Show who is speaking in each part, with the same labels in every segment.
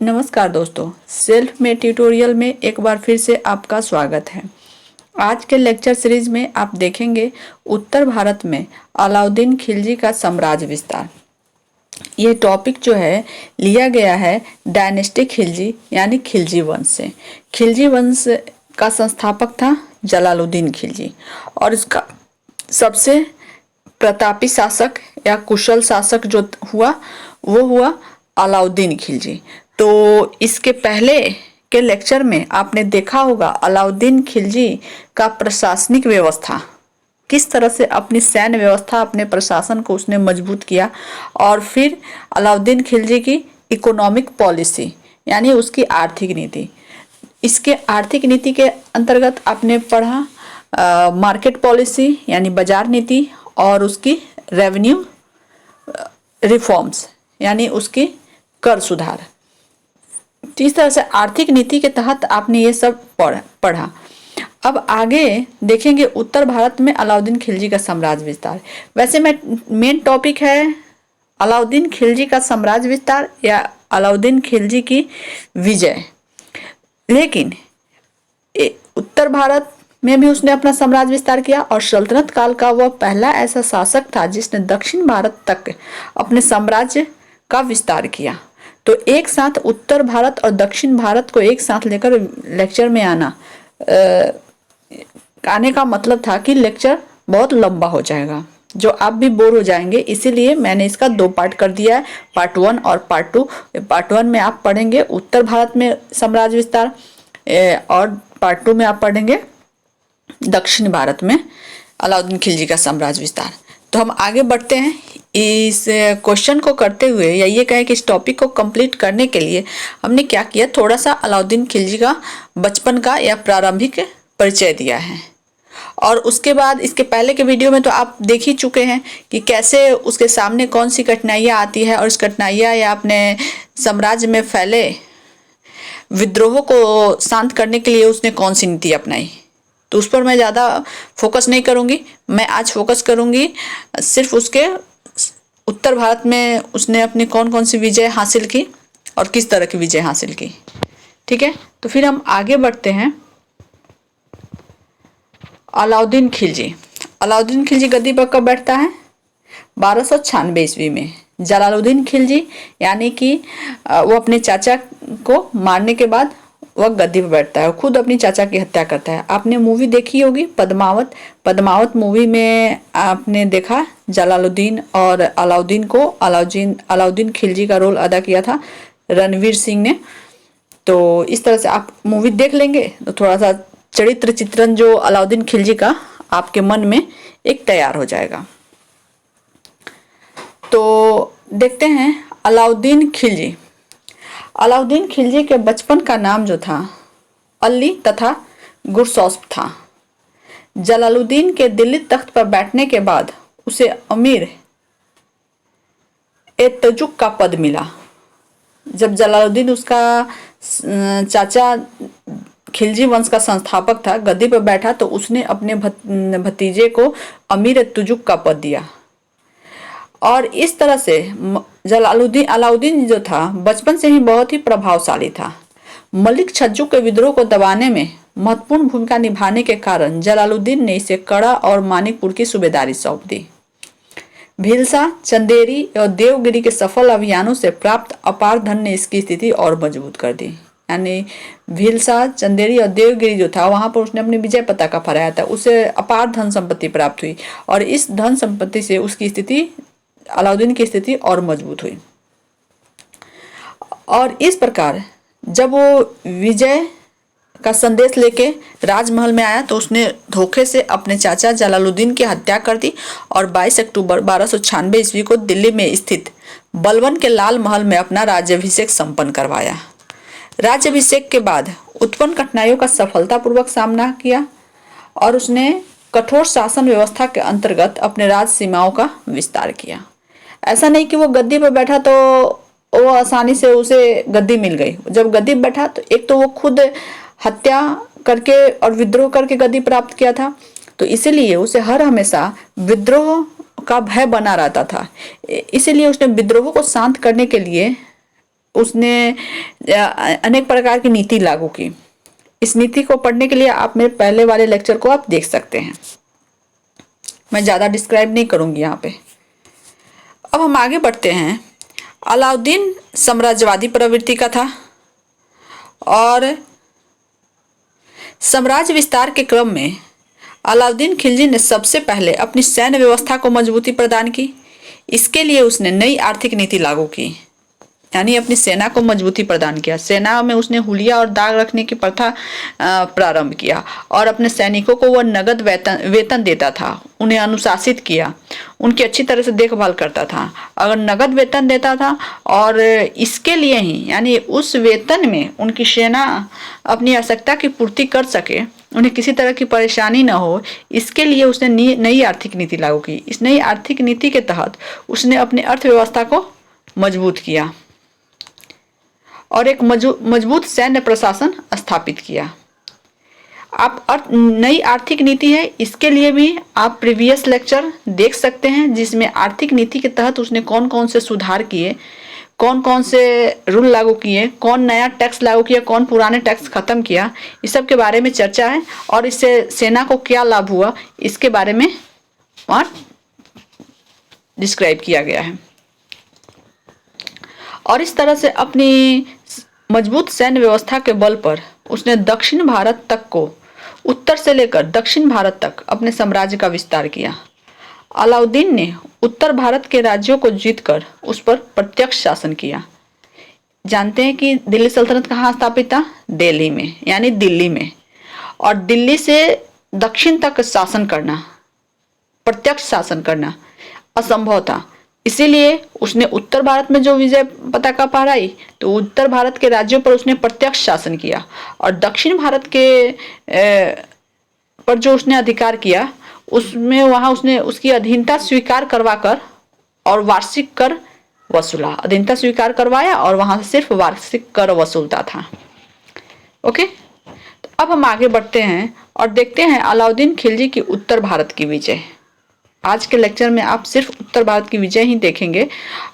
Speaker 1: नमस्कार दोस्तों, self made tutorial में एक बार फिर से आपका स्वागत है। आज के लेक्चर सीरीज में आप देखेंगे उत्तर भारत में अलाउद्दीन खिलजी का साम्राज्य विस्तार। ये टॉपिक जो है लिया गया है डायनेस्टी खिलजी यानी खिलजी वंश से। खिलजी वंश का संस्थापक था जलालुद्दीन खिलजी और इसका सबसे प्रतापी शासक या कुशल शासक जो हुआ वो हुआ अलाउद्दीन खिलजी। तो इसके पहले के लेक्चर में आपने देखा होगा अलाउद्दीन खिलजी का प्रशासनिक व्यवस्था किस तरह से अपनी सैन्य व्यवस्था अपने प्रशासन को उसने मजबूत किया, और फिर अलाउद्दीन खिलजी की इकोनॉमिक पॉलिसी यानी उसकी आर्थिक नीति। इसके आर्थिक नीति के अंतर्गत आपने पढ़ा मार्केट पॉलिसी यानी बाजार नीति और उसकी रेवेन्यू रिफॉर्म्स यानी उसकी कर सुधार। इस तरह से आर्थिक नीति के तहत आपने ये सब पढ़ा। अब आगे देखेंगे उत्तर भारत में अलाउद्दीन खिलजी का साम्राज्य विस्तार। वैसे में मेन टॉपिक है अलाउद्दीन खिलजी का साम्राज्य विस्तार या अलाउद्दीन खिलजी की विजय, लेकिन उत्तर भारत में भी उसने अपना साम्राज्य विस्तार किया और सल्तनत काल का वह पहला ऐसा शासक था जिसने दक्षिण भारत तक अपने साम्राज्य का विस्तार किया। तो एक साथ उत्तर भारत और दक्षिण भारत को एक साथ लेकर लेक्चर में आने का मतलब था कि लेक्चर बहुत लंबा हो जाएगा, जो आप भी बोर हो जाएंगे। इसीलिए मैंने इसका 2 पार्ट कर दिया है, पार्ट 1 और पार्ट 2। पार्ट 1 में आप पढ़ेंगे उत्तर भारत में साम्राज्य विस्तार और पार्ट 2 में आप पढ़ेंगे दक्षिण भारत में अलाउद्दीन खिलजी का साम्राज्य विस्तार। तो हम आगे बढ़ते हैं। इस क्वेश्चन को करते हुए या ये कहें कि इस टॉपिक को कंप्लीट करने के लिए हमने क्या किया, थोड़ा सा अलाउद्दीन खिलजी का बचपन का या प्रारंभिक परिचय दिया है। और उसके बाद इसके पहले के वीडियो में तो आप देख ही चुके हैं कि कैसे उसके सामने कौन सी कठिनाइयाँ आती है और इस कठिनाइयाँ या अपने साम्राज्य में फैले विद्रोहों को शांत करने के लिए उसने कौन सी नीति अपनाई। तो उस पर मैं ज़्यादा फोकस नहीं करूँगी। मैं आज फोकस करूँगी सिर्फ उसके उत्तर भारत में उसने अपनी कौन कौन सी विजय हासिल की और किस तरह की विजय हासिल की। ठीक है, तो फिर हम आगे बढ़ते हैं। अलाउद्दीन खिलजी गद्दी पर कब बैठता है? 1296 ईस्वी में। जलालुद्दीन खिलजी यानी कि वो अपने चाचा को मारने के बाद वह गद्दी पर बैठता है और खुद अपनी चाचा की हत्या करता है। आपने मूवी देखी होगी पद्मावत मूवी में आपने देखा जलालुद्दीन और अलाउद्दीन खिलजी का रोल अदा किया था रणवीर सिंह ने। तो इस तरह से आप मूवी देख लेंगे तो थोड़ा सा चरित्र चित्रण जो अलाउद्दीन खिलजी का आपके मन में एक तैयार हो जाएगा। तो देखते हैं अलाउद्दीन खिलजी के बचपन का नाम जो था अली तथा गुरसौस्प था। जलालुद्दीन के दिल्ली तख्त पर बैठने के बाद उसे अमीर ए तजुक का पद मिला। जब जलालुद्दीन उसका चाचा खिलजी वंश का संस्थापक था गद्दी पर बैठा तो उसने अपने भतीजे को अमीर ए तजुक का पद दिया। और इस तरह से अलाउद्दीन जो था बचपन से ही बहुत ही प्रभावशाली था। मलिक छज्जू के विद्रोह को दबाने में महत्वपूर्ण भूमिका निभाने के कारण जलालुद्दीन ने इसे कड़ा और मानिकपुर की सूबेदारी सौंप दी। भीलसा, चंदेरी और देवगिरी के सफल अभियानों से प्राप्त अपार धन ने इसकी स्थिति और मजबूत कर दी। यानी भीलसा, चंदेरी और देवगिरी जो था वहां पर उसने अपनी विजय पताका फहराया था, उसे अपार धन संपत्ति प्राप्त हुई और इस धन संपत्ति से उसकी स्थिति अलाउद्दीन की स्थिति और मजबूत हुई। और इस प्रकार जब वो विजय का संदेश लेके राजमहल में आया तो उसने धोखे से अपने चाचा जलालुद्दीन की हत्या कर दी और 22 अक्टूबर 1296 ईस्वी को दिल्ली में स्थित बलबन के लाल महल में अपना राज्याभिषेक संपन्न करवाया। राज्याभिषेक के बाद उत्पन्न कठिनाइयों का सफलतापूर्वक सामना किया और उसने कठोर शासन व्यवस्था के अंतर्गत अपने राज सीमाओं का विस्तार किया। ऐसा नहीं कि वो गद्दी पर बैठा तो वो आसानी से उसे गद्दी मिल गई। जब गद्दी पर बैठा तो एक तो वो खुद हत्या करके और विद्रोह करके गद्दी प्राप्त किया था, तो इसीलिए उसे हर हमेशा विद्रोह का भय बना रहता था। इसीलिए उसने विद्रोह को शांत करने के लिए उसने अनेक प्रकार की नीति लागू की। इस नीति को पढ़ने के लिए आप मेरे पहले वाले लेक्चर को आप देख सकते हैं, मैं ज़्यादा डिस्क्राइब नहीं करूँगी यहाँ पे। अब हम आगे बढ़ते हैं। अलाउद्दीन साम्राज्यवादी प्रवृत्ति का था और साम्राज्य विस्तार के क्रम में अलाउद्दीन खिलजी ने सबसे पहले अपनी सैन्य व्यवस्था को मजबूती प्रदान की। इसके लिए उसने नई आर्थिक नीति लागू की, यानी अपनी सेना को मजबूती प्रदान किया। सेना में उसने हुलिया और दाग रखने की प्रथा प्रारंभ किया और अपने सैनिकों को वह नगद वेतन देता था, उन्हें अनुशासित किया, उनकी अच्छी तरह से देखभाल करता था। अगर नगद वेतन देता था और इसके लिए ही, यानी उस वेतन में उनकी सेना अपनी आवश्यकता की पूर्ति कर सके, उन्हें किसी तरह की परेशानी न हो, इसके लिए उसने नई आर्थिक नीति लागू की। इस नई आर्थिक नीति के तहत उसने अपनी अर्थव्यवस्था को मजबूत किया और एक मजबूत सैन्य प्रशासन स्थापित किया। आप नई आर्थिक नीति है, इसके लिए भी आप प्रीवियस लेक्चर देख सकते हैं, जिसमें आर्थिक नीति के तहत उसने कौन कौन से सुधार किए, कौन कौन से रूल लागू किए, कौन नया टैक्स लागू किया, कौन पुराने टैक्स खत्म किया, इस सब के बारे में चर्चा है और इससे सेना को क्या लाभ हुआ इसके बारे में वहाँ डिस्क्राइब किया गया है। और इस तरह से अपनी मजबूत सैन्य व्यवस्था के बल पर उसने दक्षिण भारत तक को, उत्तर से लेकर दक्षिण भारत तक अपने साम्राज्य का विस्तार किया। अलाउद्दीन ने उत्तर भारत के राज्यों को जीतकर उस पर प्रत्यक्ष शासन किया। जानते हैं कि दिल्ली सल्तनत कहाँ स्थापित था? दिल्ली में, यानी दिल्ली में। और दिल्ली से दक्षिण तक शासन करना, प्रत्यक्ष शासन करना असंभव था। इसीलिए उसने उत्तर भारत में जो विजय पताका फहराई, तो उत्तर भारत के राज्यों पर उसने प्रत्यक्ष शासन किया और दक्षिण भारत के पर जो उसने अधिकार किया, उसमें वहाँ उसने उसकी अधीनता स्वीकार करवाकर और वार्षिक कर वसूला। अधीनता स्वीकार करवाया और वहाँ सिर्फ वार्षिक कर वसूलता था। ओके, तो अब हम आगे बढ़ते हैं और देखते हैं अलाउद्दीन खिलजी की उत्तर भारत की विजय। आज के लेक्चर में आप सिर्फ उत्तर भारत की विजय ही देखेंगे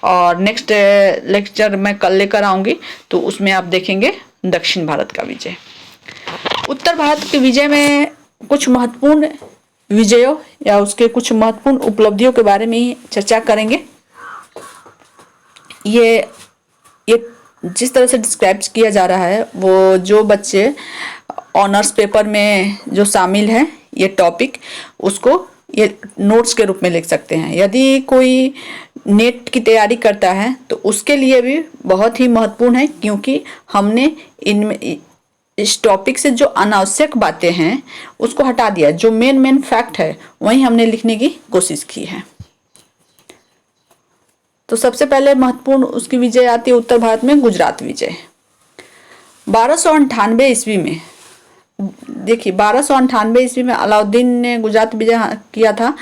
Speaker 1: और नेक्स्ट लेक्चर मैं कल लेकर आऊँगी, तो उसमें आप देखेंगे दक्षिण भारत का विजय। उत्तर भारत की विजय में कुछ महत्वपूर्ण विजयों या उसके कुछ महत्वपूर्ण उपलब्धियों के बारे में ही चर्चा करेंगे। ये जिस तरह से डिस्क्राइब किया जा रहा है, वो जो बच्चे ऑनर्स पेपर में जो शामिल है ये टॉपिक, उसको ये नोट्स के रूप में लिख सकते हैं। यदि कोई नेट की तैयारी करता है तो उसके लिए भी बहुत ही महत्वपूर्ण है, क्योंकि हमने इनमें इस टॉपिक से जो अनावश्यक बातें हैं उसको हटा दिया, जो मेन फैक्ट है वही हमने लिखने की कोशिश की है। तो सबसे पहले महत्वपूर्ण उसकी विजय आती है उत्तर भारत में, गुजरात विजय। 1298 ईस्वी में, देखिए 1298 ईस्वी में अलाउद्दीन ने गुजरात विजय किया था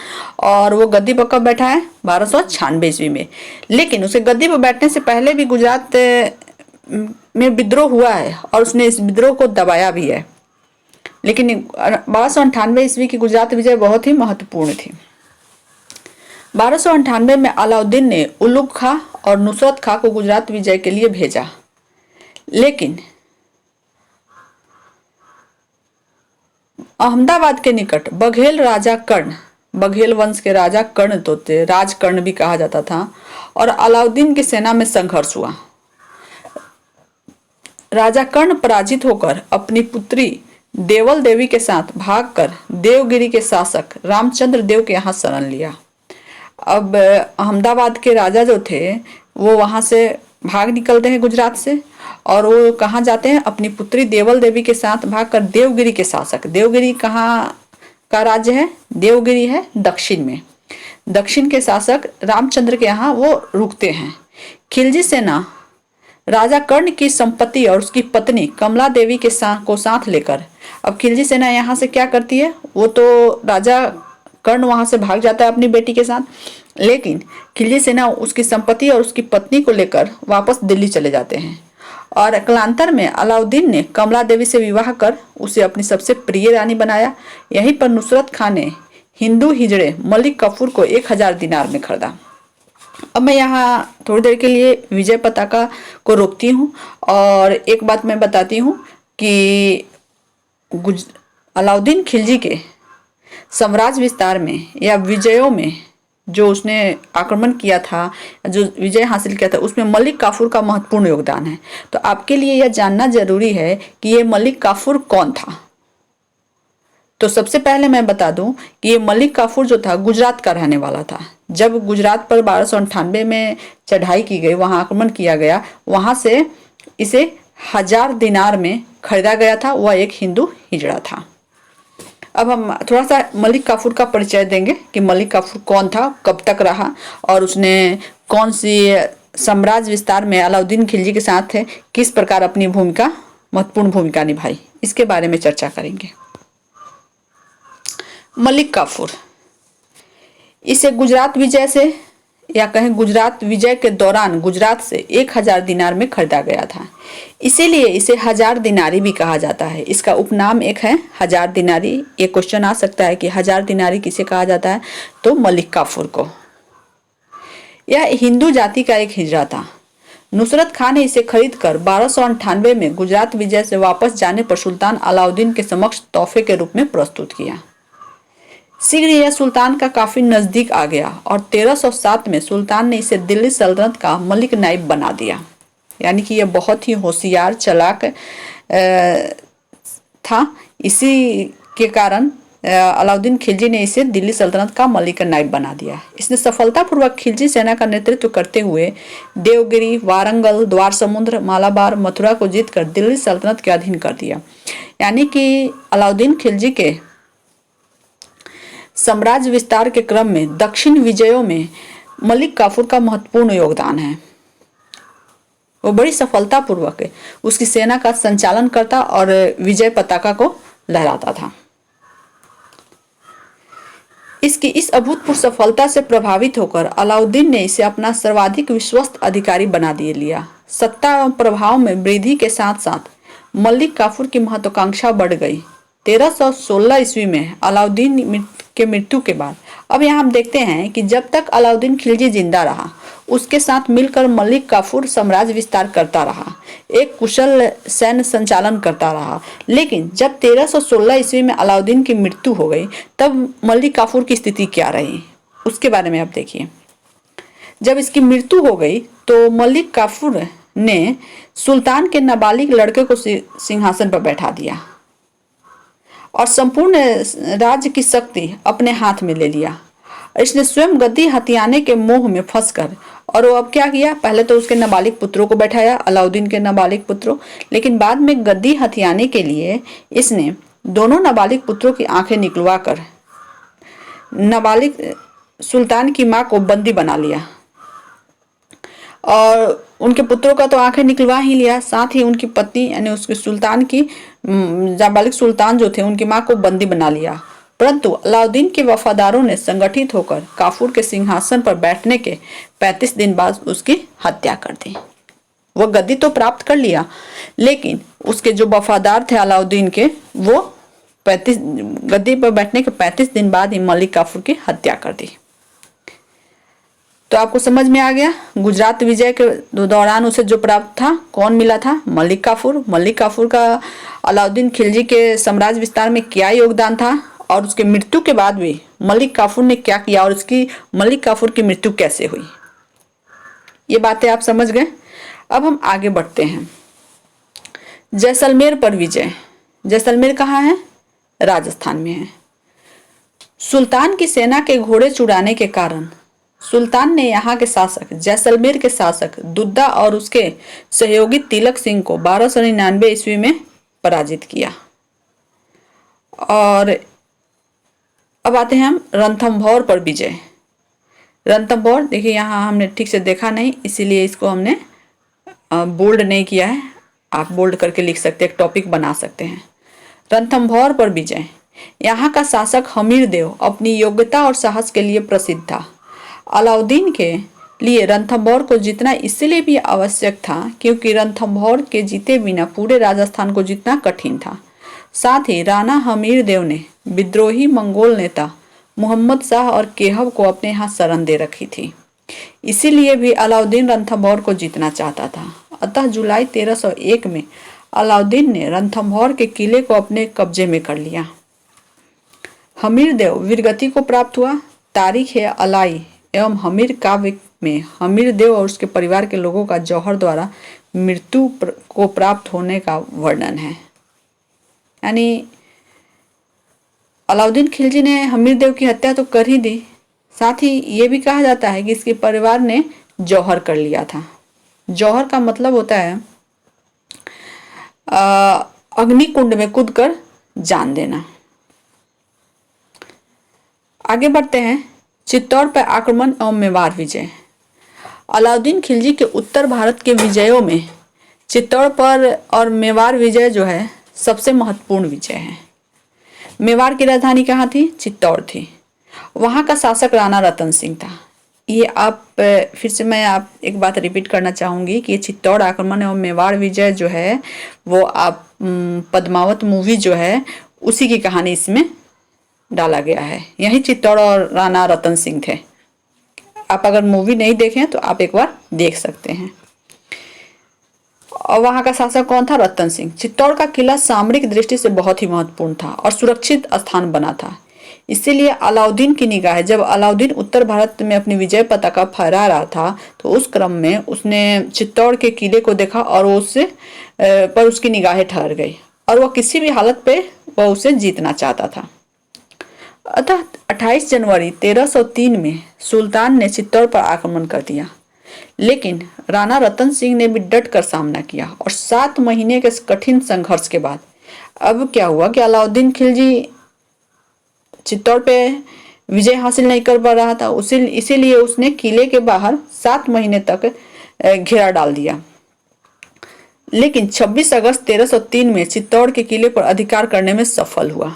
Speaker 1: और वो गद्दी पर कब बैठा है? 1296 ईस्वी में। लेकिन उसे गद्दी पर बैठने से पहले भी गुजरात में विद्रोह हुआ है और उसने इस विद्रोह को दबाया भी है। लेकिन 1298 ईस्वी की गुजरात विजय बहुत ही महत्वपूर्ण थी। 1298 में अलाउद्दीन ने उलुग खां और नुसरत खां को गुजरात विजय के लिए भेजा, लेकिन अहमदाबाद के निकट बघेल राजा कर्ण, बघेल वंश के राजा कर्ण तो थे, राजकर्ण भी कहा जाता था, और अलाउद्दीन की सेना में संघर्ष हुआ। राजा कर्ण पराजित होकर अपनी पुत्री देवल देवी के साथ भागकर देवगिरी के शासक रामचंद्र देव के यहाँ शरण लिया। अब अहमदाबाद के राजा जो थे वो वहाँ से भाग निकलते हैं गुजरात से, और वो कहाँ जाते हैं? अपनी पुत्री देवल देवी के साथ भागकर देवगिरी के शासक, देवगिरी कहाँ का राज्य है? देवगिरी है दक्षिण में। दक्षिण के शासक रामचंद्र के यहाँ वो रुकते हैं। खिलजी सेना राजा कर्ण की संपत्ति और उसकी पत्नी कमला देवी के साथ लेकर, अब खिलजी सेना यहाँ से क्या करती है? वो तो राजा कर्ण वहाँ से भाग जाता है अपनी बेटी के साथ, लेकिन खिलजी सेना उसकी संपत्ति और उसकी पत्नी को लेकर वापस दिल्ली चले जाते हैं। और कालांतर में अलाउद्दीन ने कमला देवी से विवाह कर उसे अपनी सबसे प्रिय रानी बनाया। यहीं पर नुसरत खां ने हिंदू हिजड़े मलिक कफूर को 1000 दिनार में खरीदा। अब मैं यहाँ थोड़ी देर के लिए विजय पताका को रोकती हूँ और एक बात मैं बताती हूँ कि अलाउद्दीन खिलजी के साम्राज्य विस्तार में या विजयों में जो उसने आक्रमण किया था, जो विजय हासिल किया था, उसमें मलिक काफूर का महत्वपूर्ण योगदान है। तो आपके लिए यह जानना जरूरी है कि ये मलिक काफूर कौन था। तो सबसे पहले मैं बता दूं कि ये मलिक काफूर जो था गुजरात का रहने वाला था। जब गुजरात पर 1298 में चढ़ाई की गई, वहां आक्रमण किया गया, वहां से इसे 1000 दिनार में खरीदा गया था। वह एक हिंदू हिजड़ा था। अब हम थोड़ा सा मलिक काफूर का परिचय देंगे कि मलिक काफूर कौन था, कब तक रहा और उसने कौन सी साम्राज्य विस्तार में अलाउद्दीन खिलजी के साथ किस प्रकार अपनी महत्वपूर्ण भूमिका निभाई, इसके बारे में चर्चा करेंगे। मलिक काफूर, इसे गुजरात विजय से या कहें गुजरात विजय के दौरान गुजरात से 1000 दिनार में खरीदा गया था। इसीलिए इसे 1000 दिनारी भी कहा जाता है। इसका उपनाम एक है 1000 दिनारी। ये क्वेश्चन आ सकता है कि 1000 दिनारी किसे कहा जाता है, तो मलिक काफूर को। यह हिंदू जाति का एक हिजड़ा था। नुसरत खान ने इसे खरीदकर 1298 में गुजरात विजय से वापस जाने पर सुल्तान अलाउद्दीन के समक्ष तोहफे के रूप में प्रस्तुत किया। शीघ्र यह सुल्तान का काफी नजदीक आ गया और 1307 में सुल्तान ने इसे दिल्ली सल्तनत का मलिक नाइब बना दिया। यानी कि यह बहुत ही होशियार चालाक था। इसी के कारण अलाउद्दीन खिलजी ने इसे दिल्ली सल्तनत का मलिक नाइब बना दिया। इसने सफलतापूर्वक खिलजी सेना का नेतृत्व करते हुए देवगिरी, वारंगल, द्वार समुद्र, मालाबार, मथुरा को जीतकर दिल्ली सल्तनत के अधीन कर दिया। यानी कि अलाउद्दीन खिलजी के साम्राज्य विस्तार के क्रम में दक्षिण विजयों में मलिक काफूर का महत्वपूर्ण योगदान है। वो बड़ी सफलतापूर्वक उसकी सेना का संचालन करता और विजय पताका को लहराता था। इसकी इस अभूतपूर्व सफलता से प्रभावित होकर अलाउद्दीन ने इसे अपना सर्वाधिक विश्वस्त अधिकारी बना लिया। सत्ता एवं प्रभाव में वृद्धि के साथ साथ मलिक काफूर की महत्वाकांक्षा बढ़ गई। 1316 ईस्वी में अलाउद्दीन के मृत्यु के बाद, अब यहाँ हम देखते हैं कि जब तक अलाउद्दीन खिलजी जिंदा रहा, उसके साथ मिलकर मलिक काफूर साम्राज्य विस्तार करता रहा, एक कुशल सैन्य संचालन करता रहा। लेकिन जब 1316 ईस्वी में अलाउद्दीन की मृत्यु हो गई, तब मलिक काफूर की स्थिति क्या रही, उसके बारे में आप देखिए। जब इसकी मृत्यु हो गई तो मलिक काफूर ने सुल्तान के नाबालिग लड़के को सिंहासन पर बैठा दिया और संपूर्ण राज्य की शक्ति अपने हाथ में ले लिया। इसने स्वयं गद्दी हथियाने के मोह में फंसकर, और वो अब क्या किया, पहले तो उसके नाबालिग पुत्रों को बैठाया, अलाउद्दीन के नाबालिग पुत्रों, लेकिन बाद में गद्दी हथियाने के लिए इसने दोनों नाबालिग पुत्रों की आंखें निकलवा कर नाबालिग सुल्तान की मां को बंदी बना लिया और उनके पुत्रों का तो आंखें निकलवा ही लिया, साथ ही उनकी पत्नी यानी उसके सुल्तान की नाबालिग सुल्तान जो थे उनकी मां को बंदी बना लिया। परंतु अलाउद्दीन के वफादारों ने संगठित होकर काफूर के सिंहासन पर बैठने के 35 दिन बाद उसकी हत्या कर दी। वह गद्दी तो प्राप्त कर लिया, लेकिन उसके जो वफादार थे अलाउद्दीन के, वो गद्दी पर बैठने के 35 दिन बाद ही मलिक काफूर की हत्या कर दी। तो आपको समझ में आ गया, गुजरात विजय के दौरान उसे जो प्राप्त था, कौन मिला था, मलिक काफूर। मलिक काफूर का अलाउद्दीन खिलजी के साम्राज्य विस्तार में क्या योगदान था और उसके मृत्यु के बाद भी मलिक काफूर ने क्या किया और उसकी मलिक काफूर की मृत्यु कैसे हुई, ये बातें आप समझ गए। अब हम आगे बढ़ते हैं। जैसलमेर पर विजय। जैसलमेर कहाँ है, राजस्थान में है। सुल्तान की सेना के घोड़े चुराने के कारण सुल्तान ने यहाँ के शासक जैसलमेर के शासक दुद्दा और उसके सहयोगी तिलक सिंह को 1299 ईस्वी में पराजित किया। और अब आते हैं हम रणथंभौर पर विजय। रणथंभौर देखिए, यहाँ हमने ठीक से देखा नहीं, इसीलिए इसको हमने बोल्ड नहीं किया है। आप बोल्ड करके लिख सकते हैं, एक टॉपिक बना सकते हैं। रणथंभौर पर विजय। यहाँ का शासक हमीर देव अपनी योग्यता और साहस के लिए प्रसिद्ध था। अलाउद्दीन के लिए रणथंभौर को जीतना इसलिए भी आवश्यक था क्योंकि रणथंभौर के जीते बिना पूरे राजस्थान को जीतना कठिन था। साथ ही राणा हमीर देव ने विद्रोही मंगोल नेता मोहम्मद शाह और केहब को अपने यहाँ शरण दे रखी थी। इसीलिए भी अलाउद्दीन रणथंभौर को जीतना चाहता था। अतः जुलाई 1301 में अलाउद्दीन ने रणथंभौर के किले को अपने कब्जे में कर लिया। हमीरदेव वीरगति को प्राप्त हुआ। तारीख है अलाई एवं हमीर काव्य में हमीरदेव और उसके परिवार के लोगों का जौहर द्वारा मृत्यु को प्राप्त होने का वर्णन है। यानी अलाउद्दीन खिलजी ने हमीरदेव की हत्या तो कर ही दी, साथ ही ये भी कहा जाता है कि इसके परिवार ने जौहर कर लिया था। जौहर का मतलब होता है अग्निकुंड में कूदकर जान देना। आगे बढ़ते हैं। चित्तौड़ पर आक्रमण एवं मेवाड़ विजय। अलाउद्दीन खिलजी के उत्तर भारत के विजयों में चित्तौड़ पर और मेवाड़ विजय जो है सबसे महत्वपूर्ण विजय है। मेवाड़ की राजधानी कहाँ थी? चित्तौड़ थी। वहाँ का शासक राणा रतन सिंह था। ये आप फिर से मैं आप एक बात रिपीट करना चाहूँगी कि ये चित्तौड़ आक्रमण एवं मेवाड़ विजय जो है वो आप पद्मावत मूवी जो है उसी की कहानी इसमें डाला गया है। यही चित्तौड़ और राणा रतन सिंह थे। आप अगर मूवी नहीं देखें तो आप एक बार देख सकते हैं। और वहाँ का शासक कौन था? रतन सिंह। चित्तौड़ का किला सामरिक दृष्टि से बहुत ही महत्वपूर्ण था और सुरक्षित स्थान बना था। इसीलिए अलाउद्दीन की निगाह जब अलाउद्दीन उत्तर भारत में अपनी विजय पताका फहरा रहा था तो उस क्रम में उसने चित्तौड़ के किले को देखा और उससे पर उसकी निगाहें ठहर गई और वह किसी भी हालत पे वह उसे जीतना चाहता था। अतः 28 जनवरी 1303 में सुल्तान ने चित्तौड़ पर आक्रमण कर दिया, लेकिन राणा रतन सिंह ने भी डट कर सामना किया और 7 महीने के कठिन संघर्ष के बाद अब क्या हुआ कि अलाउद्दीन खिलजी चित्तौड़ पे विजय हासिल नहीं कर पा रहा था। इसीलिए उसने किले के बाहर 7 महीने तक घेरा डाल दिया। लेकिन 26 अगस्त 1303 में चित्तौड़ के किले पर अधिकार करने में सफल हुआ।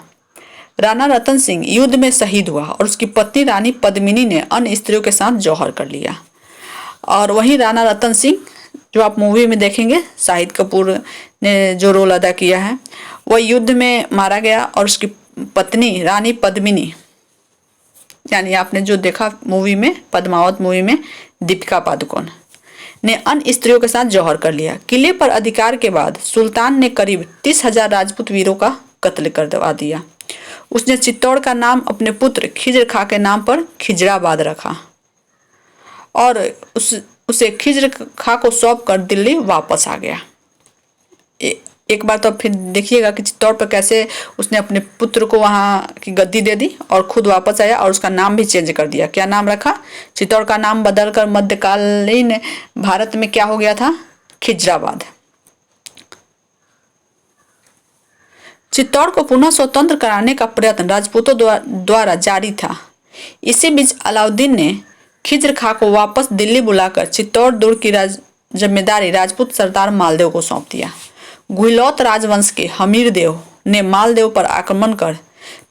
Speaker 1: राणा रतन सिंह युद्ध में शहीद हुआ और उसकी पत्नी रानी पद्मिनी ने अन्य स्त्रियों के साथ जौहर कर लिया। और वही राणा रतन सिंह जो आप मूवी में देखेंगे शाहिद कपूर ने जो रोल अदा किया है वह युद्ध में मारा गया और उसकी पत्नी रानी पद्मिनी यानी आपने जो देखा मूवी में पद्मावत मूवी में दीपिका पादुकोण ने अन्य स्त्रियों के साथ जौहर कर लिया। किले पर अधिकार के बाद सुल्तान ने करीब 30,000 राजपूत वीरों का कत्ल करवा दिया। उसने चित्तौड़ का नाम अपने पुत्र खिज्र खां के नाम पर खिजराबाद रखा और उसे खिज्र खां को सौंप कर दिल्ली वापस आ गया। एक बार तो फिर देखिएगा कि चित्तौड़ पर कैसे उसने अपने पुत्र को वहाँ की गद्दी दे दी और खुद वापस आया और उसका नाम भी चेंज कर दिया। क्या नाम रखा? चित्तौड़ का नाम बदलकर मध्यकालीन भारत में क्या हो गया था? खिजराबाद। चित्तौड़ को पुनः स्वतंत्र कराने का प्रयत्न राजपूतों द्वारा जारी था। इसी बीच अलाउद्दीन ने खिज्र खां को वापस दिल्ली बुलाकर चित्तौड़ दुर्ग की जिम्मेदारी राजपूत सरदार मालदेव को सौंप दिया। गुहिलौत राजवंश के हमीरदेव ने मालदेव पर आक्रमण कर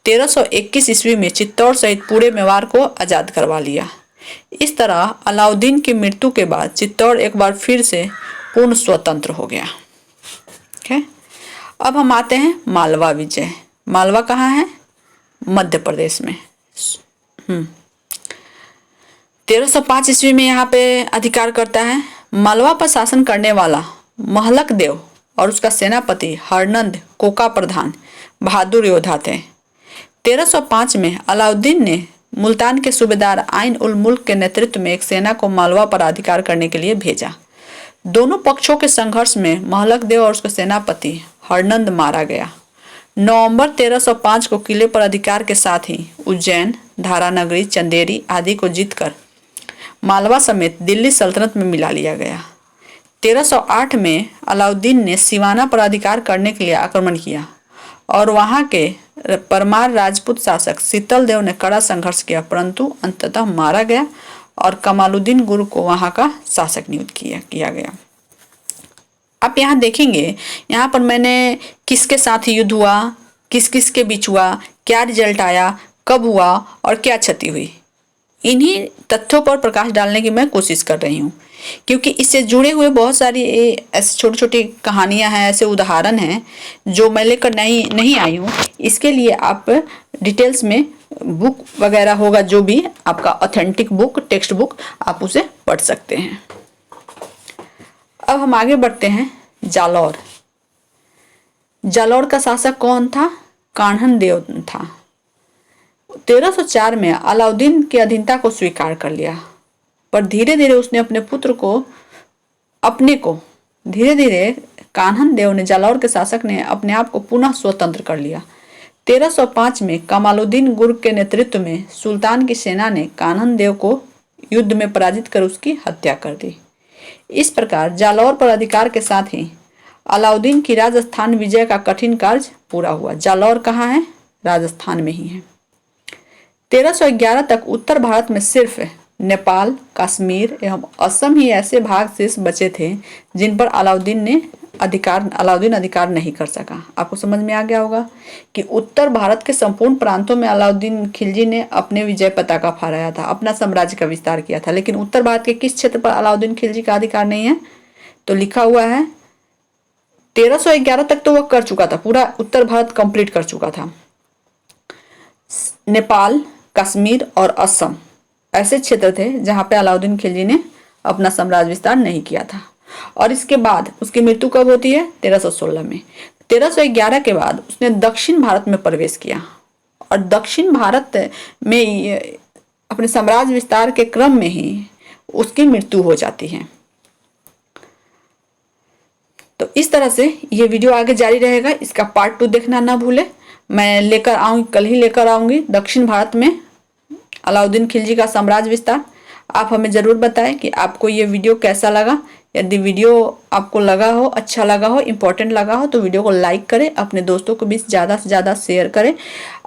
Speaker 1: 1321 ईस्वी में चित्तौड़ सहित पूरे मेवाड़ को आजाद करवा लिया। इस तरह अलाउद्दीन की मृत्यु के बाद चित्तौड़ एक बार फिर से पूर्ण स्वतंत्र हो गया। ठीक, अब हम आते हैं मालवा विजय। मालवा कहाँ है? मध्य प्रदेश में। 1305 ईस्वी में यहाँ पे अधिकार करता है। मालवा पर शासन करने वाला महलक देव और उसका सेनापति हरनंद कोका प्रधान बहादुर योद्धा थे। 1305 में अलाउद्दीन ने मुल्तान के सूबेदार आइन उल मुल्क के नेतृत्व में एक सेना को मालवा पर अधिकार करने के लिए भेजा। दोनों पक्षों के संघर्ष में महलक देव और उसका सेनापति हरनंद मारा गया। नवंबर 1305 को किले पर अधिकार के साथ ही उज्जैन, धारानगरी, चंदेरी आदि को जीतकर मालवा समेत दिल्ली सल्तनत में मिला लिया गया। 1308 में अलाउद्दीन ने सिवाना पर अधिकार करने के लिए आक्रमण किया और वहां के परमार राजपूत शासक शीतल देव ने कड़ा संघर्ष किया, परंतु अंततः मारा गया और कमालुद्दीन गुरु को वहां का शासक नियुक्त किया गया। आप यहाँ देखेंगे, यहाँ पर मैंने किसके साथ युद्ध हुआ, किस किस के बीच हुआ, क्या रिजल्ट आया, कब हुआ और क्या क्षति हुई, इन्हीं तथ्यों पर प्रकाश डालने की मैं कोशिश कर रही हूँ, क्योंकि इससे जुड़े हुए बहुत सारी ऐसी छोटी छोटी कहानियाँ हैं, ऐसे उदाहरण हैं जो मैं लेकर नहीं आई हूँ। इसके लिए आप डिटेल्स में बुक वगैरह होगा, जो भी आपका ऑथेंटिक बुक, टेक्स्ट बुक, आप उसे पढ़ सकते हैं। अब हम आगे बढ़ते हैं। जालौर। जालौर का शासक कौन था? कान्हन देव था। 1304 में अलाउद्दीन की अधीनता को स्वीकार कर लिया, पर धीरे धीरे उसने धीरे धीरे कान्हन देव ने, जालौर के शासक ने अपने आप को पुनः स्वतंत्र कर लिया। 1305 में कमालुद्दीन गुर्ग के नेतृत्व में सुल्तान की सेना ने कान्हन देव को युद्ध में पराजित कर उसकी हत्या कर दी। इस प्रकार जालौर पर अधिकार के साथ ही अलाउद्दीन की राजस्थान विजय का कठिन कार्य पूरा हुआ। जालौर कहाँ है? राजस्थान में ही है। 1311 तक उत्तर भारत में सिर्फ नेपाल, कश्मीर एवं असम ही ऐसे भाग शेष बचे थे जिन पर अलाउद्दीन अधिकार नहीं कर सका। आपको समझ में आ गया होगा कि उत्तर भारत के संपूर्ण प्रांतों में अलाउद्दीन खिलजी ने अपने विजय पताका फहराया था, अपना साम्राज्य का विस्तार किया था, लेकिन उत्तर भारत के किस क्षेत्र पर अलाउद्दीन खिलजी का अधिकार नहीं है? तो लिखा हुआ है 1311 तक तो वह कर चुका था, पूरा उत्तर भारत कंप्लीट कर चुका था। नेपाल, कश्मीर और असम ऐसे क्षेत्र थे जहां पे अलाउद्दीन खिलजी ने अपना साम्राज्य विस्तार नहीं किया था। और इसके बाद उसकी मृत्यु कब होती है? 1316 में। 1311 के बाद उसने दक्षिण भारत में प्रवेश किया और दक्षिण भारत में अपने साम्राज्य विस्तार के क्रम में ही उसकी मृत्यु हो जाती है। तो इस तरह से ये वीडियो आगे जारी रहेगा, इसका पार्ट 2 देखना ना भूले। मैं कल ही लेकर आऊंगी दक्षिण भारत में अलाउद्दीन खिलजी का साम्राज्य विस्तार। आप हमें ज़रूर बताएं कि आपको ये वीडियो कैसा लगा। यदि वीडियो आपको लगा हो, अच्छा लगा हो, इम्पोर्टेंट लगा हो तो वीडियो को लाइक करें, अपने दोस्तों को भी ज़्यादा से ज़्यादा शेयर करें।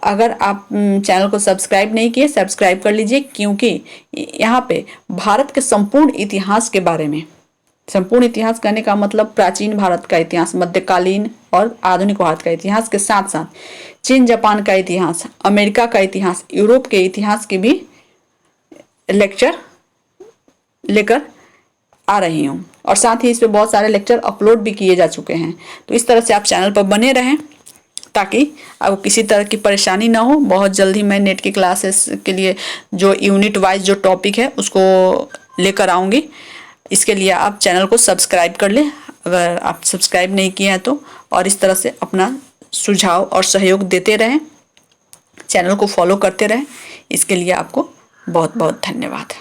Speaker 1: अगर आप चैनल को सब्सक्राइब नहीं किए, सब्सक्राइब कर लीजिए, क्योंकि यहाँ पे भारत के संपूर्ण इतिहास के बारे में, संपूर्ण इतिहास कहने का मतलब प्राचीन भारत का इतिहास, मध्यकालीन और आधुनिक भारत का इतिहास के साथ साथ चीन जापान का इतिहास, अमेरिका का इतिहास, यूरोप के इतिहास के भी लेक्चर लेकर आ रही हूँ और साथ ही इस पे बहुत सारे लेक्चर अपलोड भी किए जा चुके हैं। तो इस तरह से आप चैनल पर बने रहें ताकि आपको किसी तरह की परेशानी ना हो। बहुत जल्दी मैं नेट की क्लासेस के लिए जो यूनिट वाइज जो टॉपिक है उसको लेकर आऊँगी। इसके लिए आप चैनल को सब्सक्राइब कर लें अगर आप सब्सक्राइब नहीं किए हैं तो, और इस तरह से अपना सुझाव और सहयोग देते रहें, चैनल को फॉलो करते रहें। इसके लिए आपको बहुत बहुत धन्यवाद।